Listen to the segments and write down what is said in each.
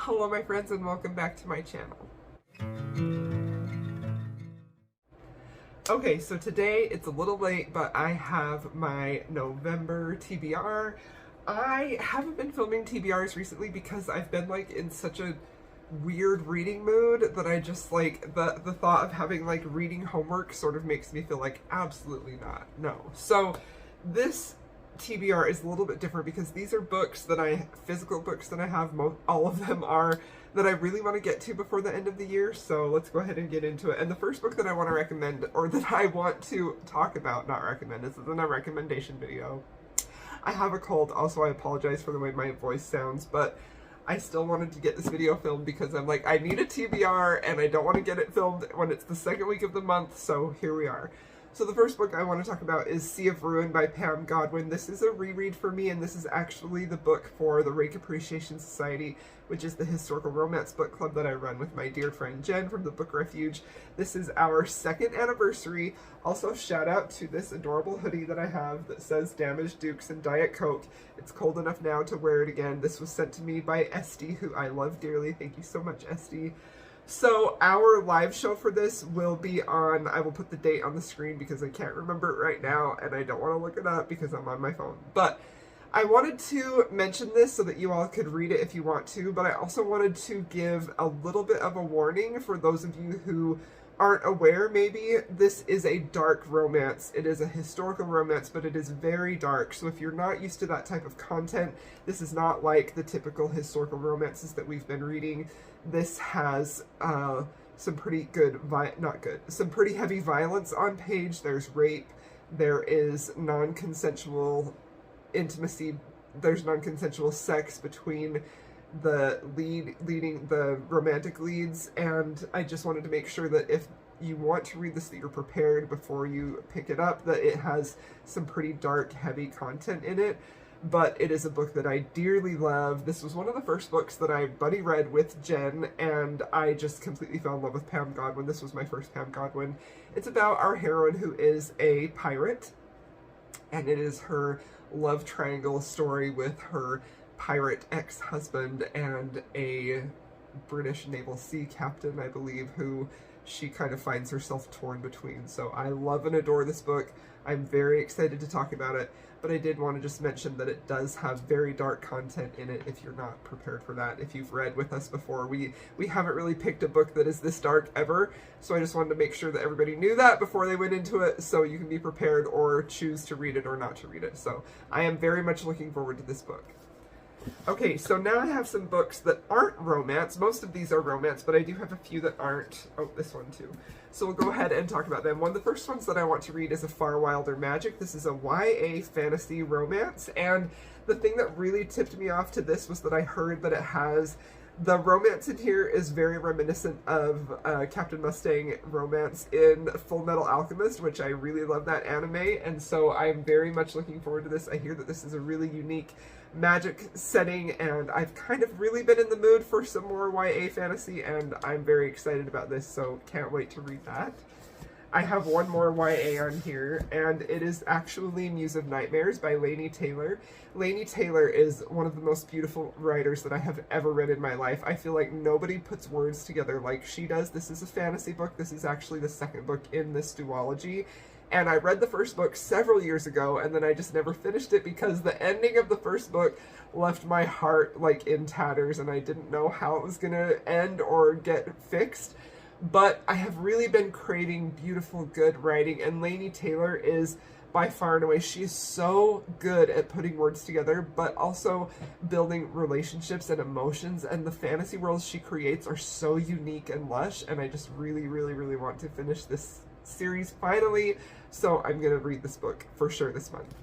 Hello my friends and welcome back to my channel. Okay, so today it's a little late, but I have my November TBR. I haven't been filming TBRs recently because I've been like in such a weird reading mood that I just like the thought of having like reading homework sort of makes me feel like absolutely not. No. So this TBR is a little bit different because these are physical books that I have, all of them are, that I really want to get to before the end of the year, so let's go ahead and get into it. And the first book that I want to recommend, or that I want to talk about, not recommend, this isn't a recommendation video. I have a cold, also I apologize for the way my voice sounds, but I still wanted to get this video filmed because I'm like, I need a TBR and I don't want to get it filmed when it's the second week of the month, so here we are. So the first book I want to talk about is Sea of Ruin by Pam Godwin. This is a reread for me, and this is actually the book for the Rake Appreciation Society, which is the historical romance book club that I run with my dear friend Jen from the Book Refuge. This is our second anniversary. Also, shout out to this adorable hoodie that I have that says Damaged Dukes and Diet Coke. It's cold enough now to wear it again. This was sent to me by Esty, who I love dearly. Thank you so much, Esty. So our live show for this will be on, I will put the date on the screen because I can't remember it right now and I don't want to look it up because I'm on my phone. But I wanted to mention this so that you all could read it if you want to, but I also wanted to give a little bit of a warning for those of you who aren't aware maybe. This is a dark romance. It is a historical romance, but it is very dark. So if you're not used to that type of content, this is not like the typical historical romances that we've been reading. This has some pretty some pretty heavy violence on page. There's rape, there is non-consensual intimacy, there's non-consensual sex between the leading the romantic leads, and I just wanted to make sure that if you want to read this, that you're prepared before you pick it up, that it has some pretty dark, heavy content in it. But it is a book that I dearly love. This was one of the first books that I buddy read with Jen, and I just completely fell in love with Pam Godwin. This was my first Pam Godwin. It's about our heroine who is a pirate, and it is her love triangle story with her pirate ex-husband and a British naval sea captain, I believe, who she kind of finds herself torn between. So I love and adore this book. I'm very excited to talk about it, but I did want to just mention that it does have very dark content in it if you're not prepared for that. If you've read with us before, we haven't really picked a book that is this dark ever, so I just wanted to make sure that everybody knew that before they went into it, so you can be prepared or choose to read it or not to read it. So I am very much looking forward to this book. Okay, so now I have some books that aren't romance. Most of these are romance, but I do have a few that aren't. Oh, this one too. So we'll go ahead and talk about them. One of the first ones that I want to read is A Far Wilder Magic. This is a YA fantasy romance, and the thing that really tipped me off to this was that I heard that it has, the romance in here is very reminiscent of Captain Mustang romance in Full Metal Alchemist, which I really love that anime, and so I'm very much looking forward to this. I hear that this is a really unique magic setting, and I've kind of really been in the mood for some more YA fantasy, and I'm very excited about this, so can't wait to read that. I have one more YA on here, and it is actually Muse of Nightnares by Laini Taylor. Laini Taylor is one of the most beautiful writers that I have ever read in my life. I feel like nobody puts words together like she does. This is a fantasy book. This is actually the second book in this duology. And I read the first book several years ago, and then I just never finished it because the ending of the first book left my heart like in tatters, and I didn't know how it was gonna end or get fixed. But I have really been craving beautiful, good writing, and Laini Taylor is by far and away, she is so good at putting words together, but also building relationships and emotions, and the fantasy worlds she creates are so unique and lush, and I just really, really, really want to finish this series finally, so I'm gonna read this book for sure this month.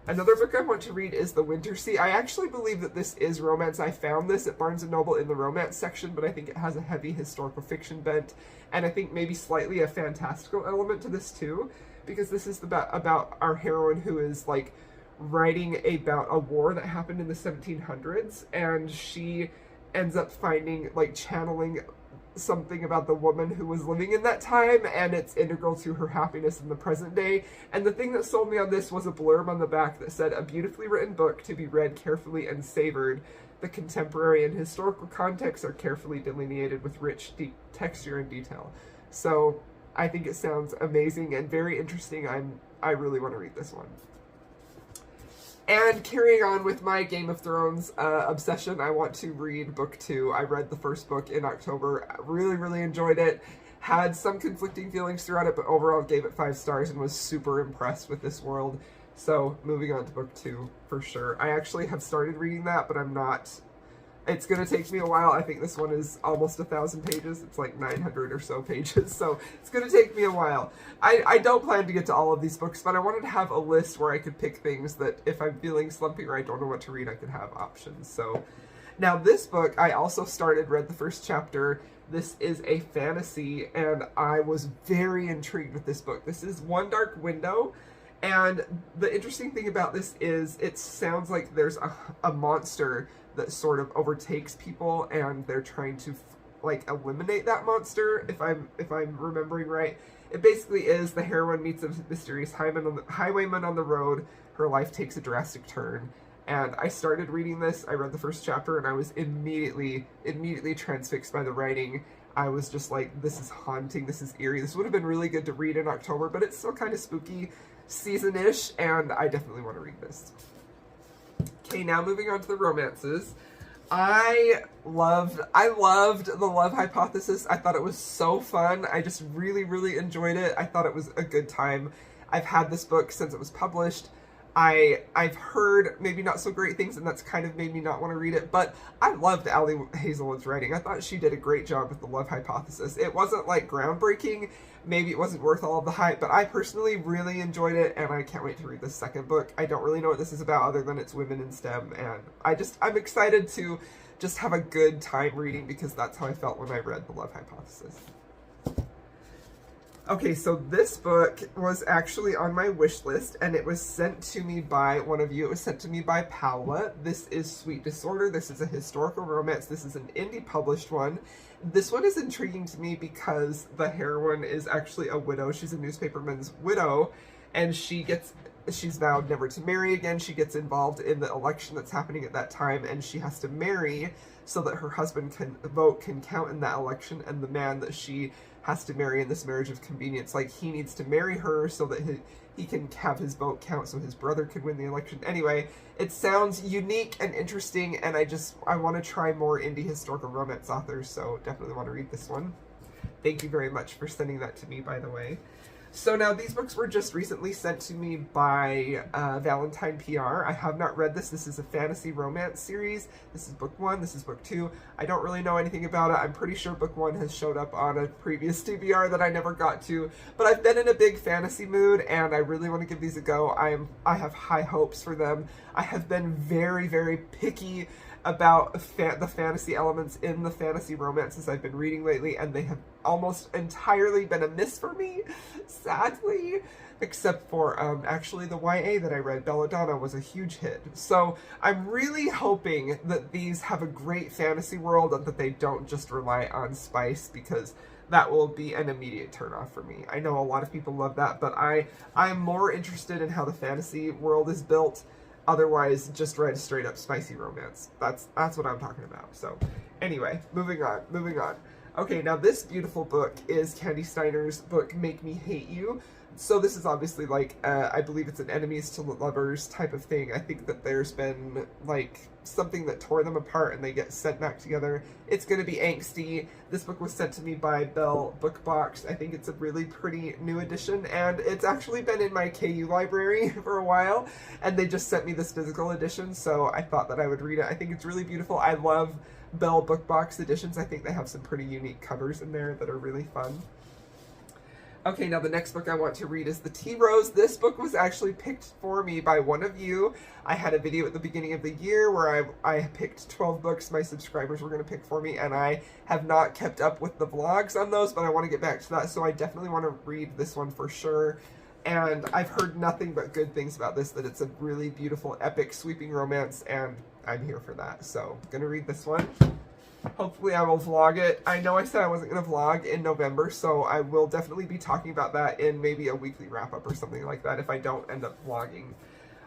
Another book I want to read is The Winter Sea. I actually believe that this is romance. I found this at Barnes & Noble in the romance section, but I think it has a heavy historical fiction bent, and I think maybe slightly a fantastical element to this too, because this is about our heroine who is like writing about a war that happened in the 1700s, and she ends up finding, like, channeling something about the woman who was living in that time, and it's integral to her happiness in the present day. And the thing that sold me on this was a blurb on the back that said, "A beautifully written book to be read carefully and savored." The contemporary and historical context are carefully delineated with rich, deep texture and detail. So I think it sounds amazing and very interesting. I really want to read this one. And carrying on with my Game of Thrones obsession, I want to read book 2. I read the first book in October. I really enjoyed it. Had some conflicting feelings throughout it, but overall gave it 5 stars and was super impressed with this world. So moving on to book 2 for sure. I actually have started reading that, but I'm not. It's going to take me a while. I think this one is almost 1,000 pages. It's like 900 or so pages, so it's going to take me a while. I don't plan to get to all of these books, but I wanted to have a list where I could pick things that if I'm feeling slumpy or I don't know what to read, I could have options. So now this book, I also read the first chapter. This is a fantasy, and I was very intrigued with this book. This is One Dark Window, and the interesting thing about this is it sounds like there's a monster that sort of overtakes people, and they're trying to like eliminate that monster. If I'm remembering right, it basically is the heroine meets a mysterious highwayman on the road. Her life takes a drastic turn, and I started reading this. I read the first chapter, and I was immediately transfixed by the writing. I was just like, this is haunting. This is eerie. This would have been really good to read in October, but it's still kind of spooky season-ish, and I definitely want to read this. Okay, now moving on to the romances. I loved The Love Hypothesis. I thought it was so fun. I just really enjoyed it. I thought it was a good time. I've had this book since it was published. I've heard maybe not so great things, and that's kind of made me not want to read it, but I loved Ali Hazelwood's writing. I thought she did a great job with The Love Hypothesis. It wasn't like groundbreaking, maybe it wasn't worth all of the hype, but I personally really enjoyed it, and I can't wait to read the second book. I don't really know what this is about other than it's women in STEM, and I'm excited to just have a good time reading, because that's how I felt when I read The Love Hypothesis. Okay, so this book was actually on my wish list, and it was sent to me by one of you. It was sent to me by Paula. This is Sweet Disorder. This is a historical romance. This is an indie published one. This one is intriguing to me because the heroine is actually a widow. She's a newspaperman's widow, and she's vowed never to marry again. She gets involved in the election that's happening at that time, and she has to marry so that her husband can count in that election, and the man that she has to marry in this marriage of convenience, like, he needs to marry her so that he can have his vote count so his brother could win the election. Anyway, it sounds unique and interesting, and I want to try more indie historical romance authors, so definitely want to read this one. Thank you very much for sending that to me, by the way. So now these books were just recently sent to me by Valentine PR. I have not read this. This is a fantasy romance series. This is book 1. This is book 2. I don't really know anything about it. I'm pretty sure book 1 has showed up on a previous TBR that I never got to. But I've been in a big fantasy mood, and I really want to give these a go. I have high hopes for them. I have been very picky about the fantasy elements in the fantasy romances I've been reading lately, and they have almost entirely been a miss for me, sadly, except for actually the YA that I read, Belladonna, was a huge hit. So I'm really hoping that these have a great fantasy world and that they don't just rely on spice, because that will be an immediate turnoff for me. I know a lot of people love that, but I'm more interested in how the fantasy world is built. Otherwise, just read straight up spicy romance. That's what I'm talking about. So anyway, moving on. Okay, now this beautiful book is Candy Steiner's book, Make Me Hate You. So this is obviously like, I believe it's an enemies to lovers type of thing. I think that there's been like something that tore them apart and they get sent back together. It's going to be angsty. This book was sent to me by Bell Bookbox. I think it's a really pretty new edition, and it's actually been in my KU library for a while, and they just sent me this physical edition, so I thought that I would read it. I think it's really beautiful. I love Bell Bookbox editions. I think they have some pretty unique covers in there that are really fun. Okay, now the next book I want to read is The Tea Rose. This book was actually picked for me by one of you. I had a video at the beginning of the year where I picked 12 books my subscribers were going to pick for me, and I have not kept up with the vlogs on those, but I want to get back to that, so I definitely want to read this one for sure. And I've heard nothing but good things about this, that it's a really beautiful, epic, sweeping romance, and I'm here for that. So I'm going to read this one. Hopefully I will vlog it. I know I said I wasn't going to vlog in November, so I will definitely be talking about that in maybe a weekly wrap-up or something like that if I don't end up vlogging.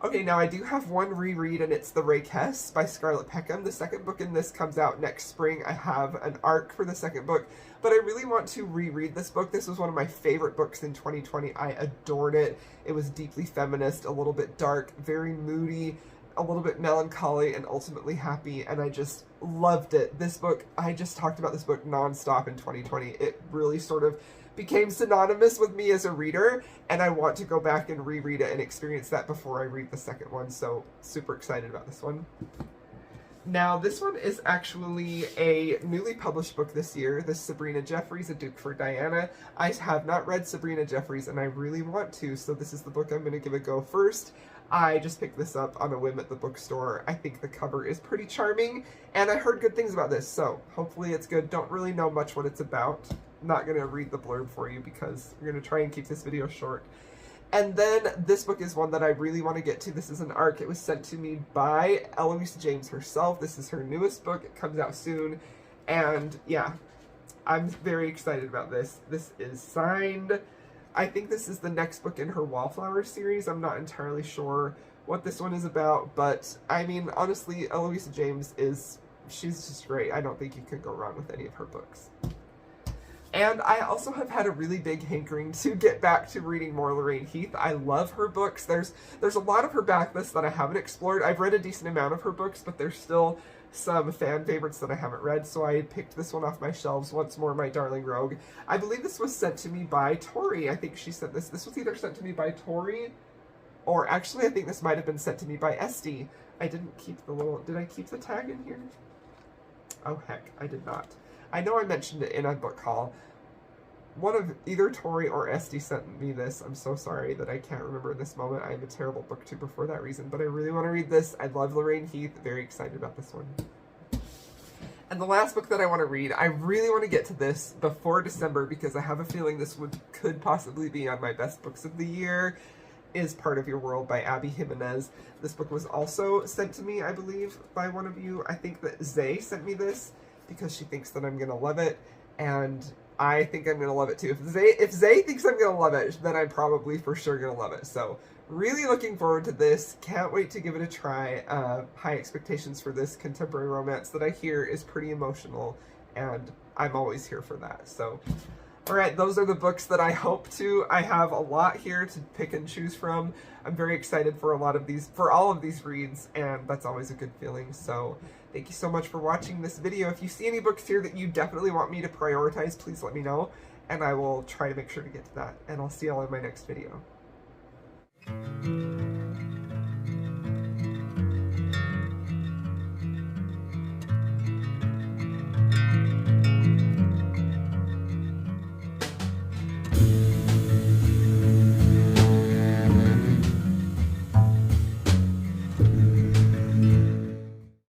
Okay, now I do have one reread, and it's The Rakess by Scarlett Peckham. The second book in this comes out next spring. I have an arc for the second book, but I really want to reread this book. This was one of my favorite books in 2020. I adored it. It was deeply feminist, a little bit dark, very moody, a little bit melancholy, and ultimately happy, and I just loved it. This book, I just talked about this book nonstop in 2020. It really sort of became synonymous with me as a reader, and I want to go back and reread it and experience that before I read the second one, so super excited about this one. Now, this one is actually a newly published book this year. This Sabrina Jeffries, A Duke for Diana. I have not read Sabrina Jeffries, and I really want to, so this is the book I'm going to give a go first. I just picked this up on a whim at the bookstore. I think the cover is pretty charming, and I heard good things about this, so hopefully it's good. Don't really know much what it's about. Not going to read the blurb for you because we're going to try and keep this video short. And then this book is one that I really want to get to. This is an arc. It was sent to me by Eloise James herself. This is her newest book. It comes out soon. And yeah, I'm very excited about this. This is signed. I think this is the next book in her Wallflower series. I'm not entirely sure what this one is about, but I mean, honestly, Eloise James she's just great. I don't think you can go wrong with any of her books. And I also have had a really big hankering to get back to reading more Lorraine Heath. I love her books. There's a lot of her backlist that I haven't explored. I've read a decent amount of her books, but there's still some fan favorites that I haven't read, so I picked this one off my shelves, Once More My Darling Rogue. I believe this was sent to me by Tori. I think she sent this. This was either sent to me by Tori, or actually I think this might have been sent to me by Esty. I didn't keep did I keep the tag in here? Oh heck, I did not. I know I mentioned it in a book haul. One of either Tori or Esty sent me this. I'm so sorry that I can't remember in this moment. I'm a terrible booktuber for that reason, but I really want to read this. I love Lorraine Heath. Very excited about this one. And the last book that I want to read, I really want to get to this before December because I have a feeling this could possibly be on my best books of the year, is Part of Your World by Abby Jimenez. This book was also sent to me, I believe, by one of you. I think that Zay sent me this because she thinks that I'm going to love it, and I think I'm going to love it too. If Zay thinks I'm going to love it, then I'm probably for sure going to love it. So really looking forward to this. Can't wait to give it a try. High expectations for this contemporary romance that I hear is pretty emotional, and I'm always here for that. So, alright, those are the books that I hope to. I have a lot here to pick and choose from. I'm very excited for all of these reads, and that's always a good feeling. So thank you so much for watching this video. If you see any books here that you definitely want me to prioritize, please let me know, and I will try to make sure to get to that. And I'll see y'all in my next video.